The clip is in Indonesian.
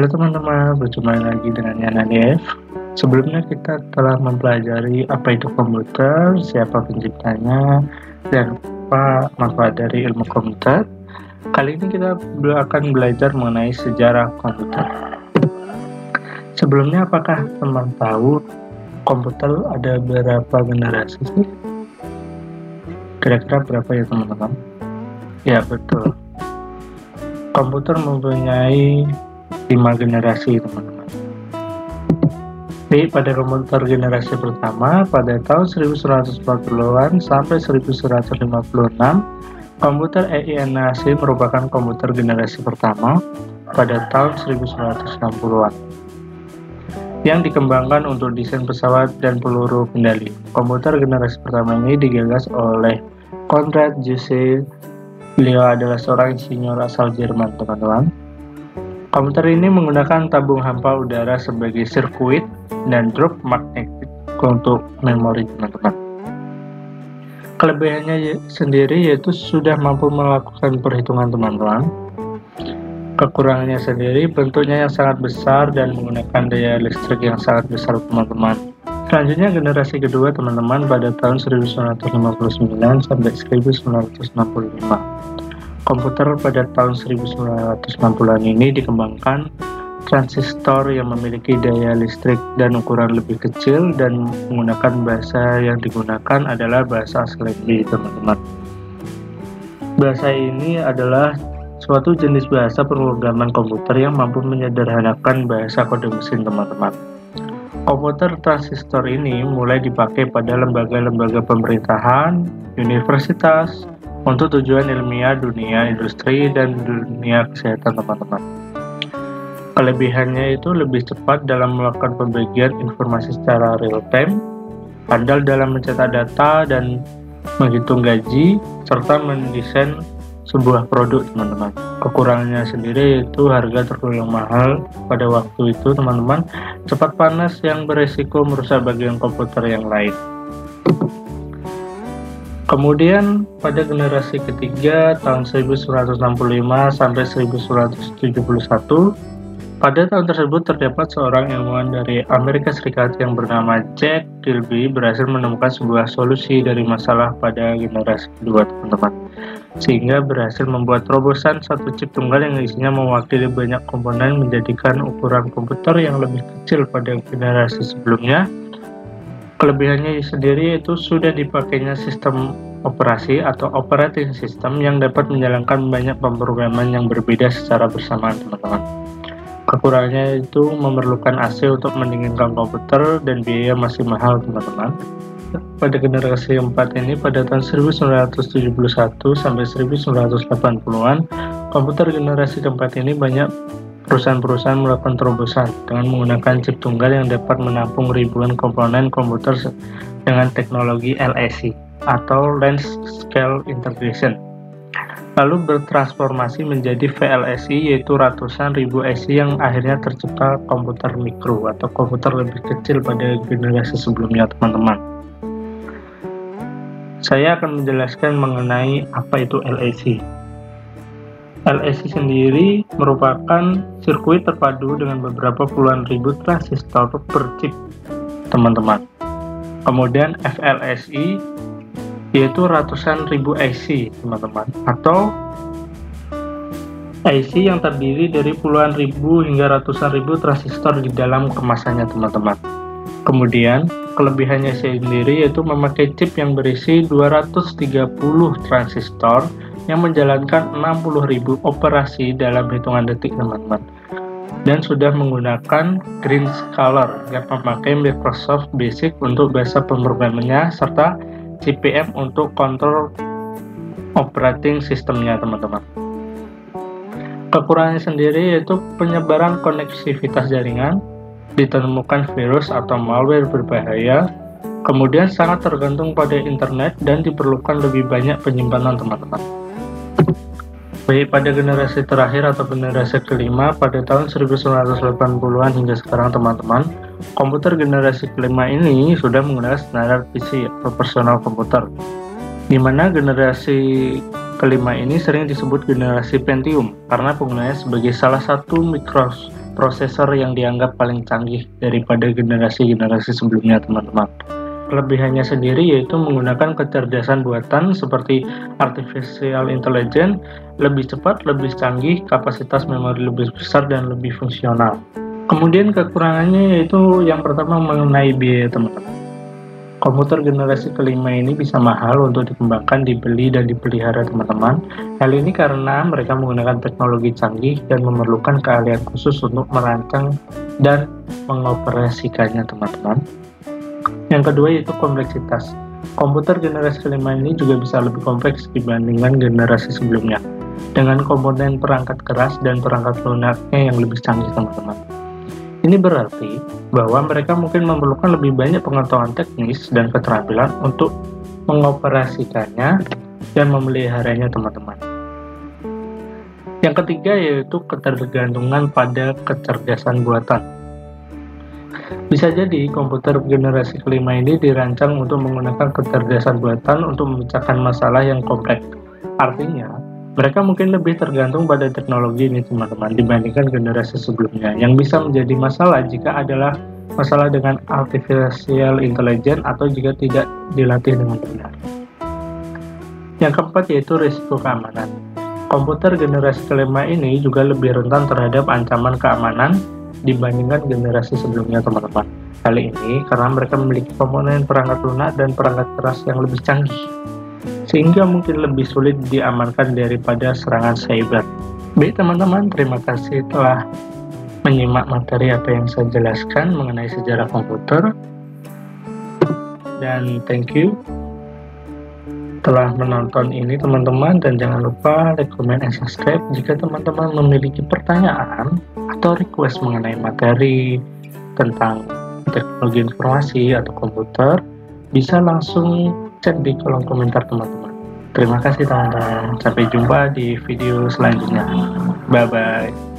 Halo teman-teman, berjumpa lagi dengan Yana Dev. Sebelumnya kita telah mempelajari apa itu komputer, siapa penciptanya, dan apa manfaat dari ilmu komputer. Kali ini kita akan belajar mengenai sejarah komputer. Sebelumnya, apakah teman tahu komputer ada berapa generasi sih? Kira-kira berapa ya teman-teman? Ya betul, komputer mempunyai 5 generasi teman-teman. Jadi pada komputer generasi pertama pada tahun 1940-an sampai 1956, komputer EINAC merupakan komputer generasi pertama pada tahun 1960-an yang dikembangkan untuk desain pesawat dan peluru kendali. Komputer generasi pertama ini digagas oleh Konrad Zuse. Beliau adalah seorang insinyur asal Jerman, teman-teman. Komputer ini menggunakan tabung hampa udara sebagai sirkuit dan drop magnetik untuk memori, teman-teman. Kelebihannya sendiri yaitu sudah mampu melakukan perhitungan, teman-teman. Kekurangannya sendiri bentuknya yang sangat besar dan menggunakan daya listrik yang sangat besar, teman-teman. Selanjutnya generasi kedua, teman-teman, pada tahun 1959 sampai 1965. Komputer pada tahun 1960-an ini dikembangkan transistor yang memiliki daya listrik dan ukuran lebih kecil dan menggunakan bahasa yang digunakan adalah bahasa Assembly, teman-teman. Bahasa ini adalah suatu jenis bahasa pemrograman komputer yang mampu menyederhanakan bahasa kode mesin, teman-teman. Komputer transistor ini mulai dipakai pada lembaga-lembaga pemerintahan, universitas, untuk tujuan ilmiah, dunia industri, dan dunia kesehatan, teman-teman. Kelebihannya itu lebih cepat dalam melakukan pembagian informasi secara real time, pandai dalam mencetak data dan menghitung gaji, serta mendesain sebuah produk, teman-teman. Kekurangannya sendiri yaitu harga tergolong mahal pada waktu itu, teman-teman. Cepat panas yang beresiko merusak bagian komputer yang lain. Kemudian pada generasi ketiga tahun 1965 sampai 1971, pada tahun tersebut terdapat seorang ilmuwan dari Amerika Serikat yang bernama Jack Kilby berhasil menemukan sebuah solusi dari masalah pada generasi kedua, teman-teman, sehingga berhasil membuat terobosan satu chip tunggal yang isinya mewakili banyak komponen, menjadikan ukuran komputer yang lebih kecil pada generasi sebelumnya. Kelebihannya sendiri yaitu sudah dipakainya sistem operasi atau operating system yang dapat menjalankan banyak pemrograman yang berbeda secara bersamaan, teman-teman. Kekurangannya itu memerlukan AC untuk mendinginkan komputer dan biaya masih mahal, teman-teman. Pada generasi keempat ini pada tahun 1971 sampai 1980-an, komputer generasi keempat ini banyak perusahaan-perusahaan melakukan terobosan dengan menggunakan chip tunggal yang dapat menampung ribuan komponen komputer dengan teknologi LSI atau Large Scale Integration, lalu bertransformasi menjadi VLSI, yaitu ratusan ribu IC yang akhirnya tercipta komputer mikro atau komputer lebih kecil pada generasi sebelumnya, teman-teman. Saya akan menjelaskan mengenai apa itu LSI. LSI sendiri merupakan sirkuit terpadu dengan beberapa puluhan ribu transistor per chip, teman-teman. Kemudian FLSI yaitu ratusan ribu IC, teman-teman, atau IC yang terdiri dari puluhan ribu hingga ratusan ribu transistor di dalam kemasannya, teman-teman. Kemudian kelebihannya sendiri yaitu memakai chip yang berisi 230 transistor yang menjalankan 60.000 operasi dalam hitungan detik, teman-teman, dan sudah menggunakan Greenscaler yang memakai Microsoft Basic untuk bahasa pemrogramannya serta CP/M untuk kontrol operating sistemnya, teman-teman. Kekurangannya sendiri yaitu penyebaran konektivitas jaringan, ditemukan virus atau malware berbahaya, kemudian sangat tergantung pada internet dan diperlukan lebih banyak penyimpanan, teman-teman. Baik pada generasi terakhir atau generasi kelima pada tahun 1980-an hingga sekarang, teman-teman, komputer generasi kelima ini sudah menggunakan standar PC atau personal komputer, di mana generasi kelima ini sering disebut generasi Pentium karena penggunanya sebagai salah satu prosesor yang dianggap paling canggih daripada generasi-generasi sebelumnya, teman-teman. Kelebihannya sendiri yaitu menggunakan kecerdasan buatan seperti artificial intelligence, lebih cepat, lebih canggih, kapasitas memori lebih besar, dan lebih fungsional. Kemudian kekurangannya yaitu yang pertama mengenai biaya, teman-teman. Komputer generasi kelima ini bisa mahal untuk dikembangkan, dibeli, dan dipelihara, teman-teman. Hal ini karena mereka menggunakan teknologi canggih dan memerlukan keahlian khusus untuk merancang dan mengoperasikannya, teman-teman. Yang kedua yaitu kompleksitas. Komputer generasi kelima ini juga bisa lebih kompleks dibandingkan generasi sebelumnya, dengan komponen perangkat keras dan perangkat lunaknya yang lebih canggih, teman-teman. Ini berarti bahwa mereka mungkin memerlukan lebih banyak pengetahuan teknis dan keterampilan untuk mengoperasikannya dan memeliharanya, teman-teman. Yang ketiga yaitu ketergantungan pada kecerdasan buatan. Bisa jadi komputer generasi kelima ini dirancang untuk menggunakan kecerdasan buatan untuk memecahkan masalah yang kompleks. Artinya, mereka mungkin lebih tergantung pada teknologi ini, teman-teman, dibandingkan generasi sebelumnya. Yang bisa menjadi masalah jika adalah masalah dengan artificial intelligence atau jika tidak dilatih dengan benar. Yang keempat yaitu risiko keamanan. Komputer generasi kelima ini juga lebih rentan terhadap ancaman keamanan dibandingkan generasi sebelumnya, teman-teman. Hal ini karena mereka memiliki komponen perangkat lunak dan perangkat keras yang lebih canggih, sehingga mungkin lebih sulit diamankan daripada serangan cyber. Baik teman-teman, terima kasih telah menyimak materi apa yang saya jelaskan mengenai sejarah komputer, dan thank you telah menonton ini, teman-teman. Dan jangan lupa like, comment, and subscribe. Jika teman-teman memiliki pertanyaan atau request mengenai materi tentang teknologi informasi atau komputer, bisa langsung chat di kolom komentar, teman-teman. Terima kasih, teman-teman. Sampai jumpa di video selanjutnya. Bye-bye.